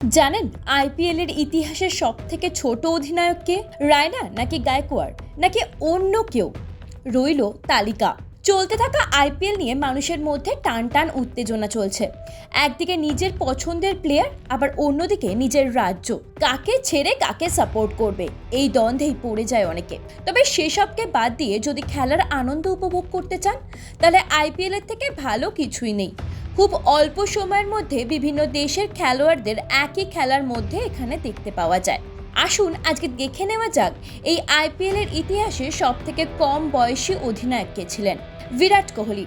জানেন আইপিএল এর ইতিহাসের সব থেকে ছোট অধিনায়ক কে? রায়না নাকি গায়কোয়াড় নাকি অন্য কেউ? রইল তালিকা। চলতে থাকা আইপিএল নিয়ে মানুষের মধ্যে টান টান উত্তেজনা চলছে। একদিকে নিজের পছন্দের প্লেয়ার, আবার অন্যদিকে নিজের রাজ্য। কাকে ছেড়ে কাকে সাপোর্ট করবে, এই দ্বন্দ্বেই পড়ে যায় অনেকে। তবে সেসবকে বাদ দিয়ে যদি খেলার আনন্দ উপভোগ করতে চান, তাহলে আইপিএল এর থেকে ভালো কিছুই নেই। খুব অল্প সময়ের মধ্যে বিভিন্ন দেশের খেলোয়াড়দের একই খেলার মধ্যে এখানে দেখতে পাওয়া যায়। আসুন আজকে দেখে নেওয়া যাক এই আইপিএল এর ইতিহাসে সবথেকে কম বয়সী অধিনায়ক কে ছিলেন। বিরাট কোহলি।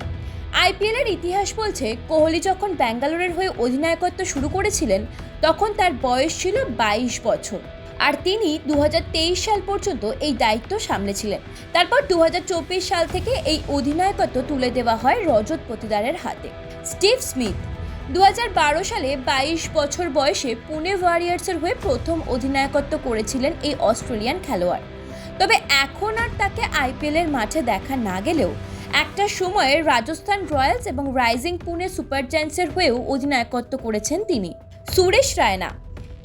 আইপিএল এর ইতিহাস বলছে কোহলি যখন ব্যাঙ্গালোরের হয়ে অধিনায়কত্ব শুরু করেছিলেন তখন তার বয়স ছিল 22 বছর, আর তিনি 2023 সাল পর্যন্ত এই দায়িত্ব সামলেছিলেন। তারপর 2024 সাল থেকে এই অধিনায়কত্ব তুলে দেওয়া হয় রজত পতিদারের হাতে। স্টিভ স্মিথ 2012 সালে 22 বছর বয়সে পুনে ওয়ারিয়ার্সের হয়ে প্রথম অধিনায়কত্ব করেছিলেন এই অস্ট্রেলিয়ান খেলোয়াড়। তবে এখন আর তাকে আইপিএল এর মাঠে দেখা না গেলেও একটা সময়ে রাজস্থান রয়্যালস এবং রাইজিং পুনে সুপার জায়ান্টসের হয়েও অধিনায়কত্ব করেছেন তিনি। সুরেশ রায়না।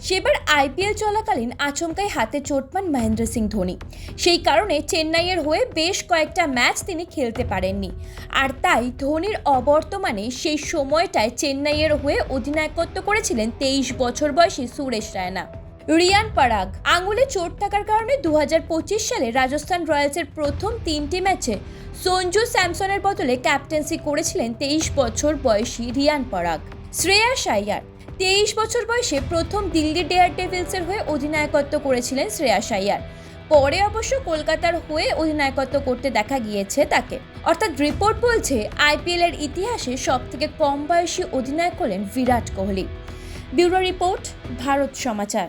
সেবার আইপিএল চলাকালীন আচমকাই হাতে চোট পান মহেন্দ্র সিং ধোনি। সেই কারণে চেন্নাইয়ের হয়ে বেশ কয়েকটা ম্যাচ তিনি খেলতে পারেননি, আর তাই ধোনির অবর্তমানে সেই সময়টায় চেন্নাইয়ের হয়ে অধিনায়কত্ব করেছিলেন 23 বছর বয়সী সুরেশ রায়না। রিয়ান পরাগ। আঙুলে চোট থাকার কারণে 2025 সালে রাজস্থান রয়্যালসের প্রথম 3টি ম্যাচে সঞ্জু স্যামসনের বদলে ক্যাপ্টেন্সি করেছিলেন 23 বছর বয়সী রিয়ান পরাগ। শ্রেয়াস আইয়ার। 23 বছর বয়সে প্রথম দিল্লি ডেয়ার ডেভিলসের হয়ে অধিনায়কত্ব করেছিলেন শ্রেয়াস আইয়ার। পরে অবশ্য কলকাতার হয়ে অধিনায়কত্ব করতে দেখা গিয়েছে তাকে। অর্থাৎ রিপোর্ট বলছে আইপিএল এর ইতিহাসে সবথেকে কম বয়সী অধিনায়ক হলেন বিরাট কোহলি। ব্যুরো রিপোর্ট, ভারত সমাচার।